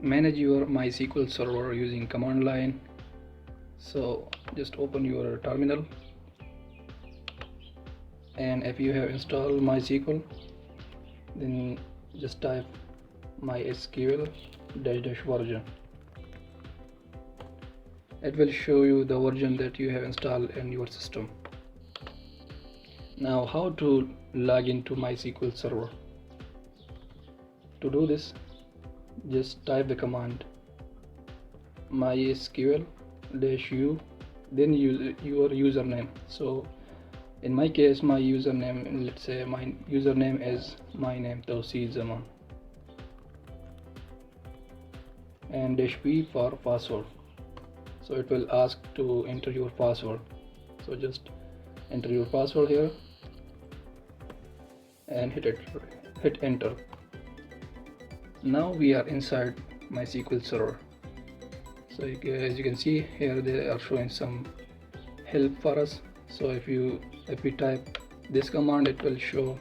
manage your MySQL server using command line. So just open your terminal, and if you have installed MySQL, then just type MySQL version. It will show you the version that you have installed in your system. Now, how to log into MySQL server? To do this, just type the command MySQL-u, then your username. So in my case, my username, let's say my username is my name, Tauseed Zaman, and -p for password. So it will ask to enter your password. So just enter your password here and hit enter. Now we are inside MySQL server. So as you can see here, they are showing some help for us. So if we type this command, it will show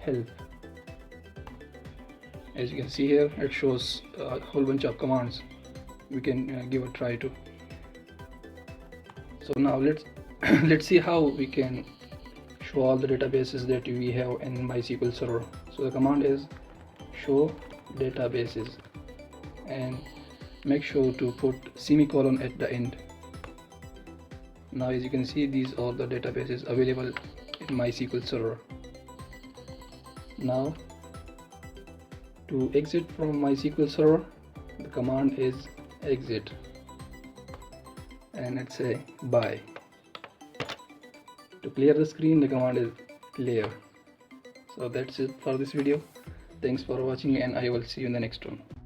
help. As you can see here, it shows a whole bunch of commands we can give a try to. So now let's see how we can show all the databases that we have in MySQL server. So the command is show databases, and make sure to put semicolon at the end. Now as you can see, these are the databases available in MySQL server. Now to exit from MySQL server, the command is exit, and let's say bye. To clear the screen, the command is clear. So that's it for this video. Thanks for watching, and I will see you in the next one.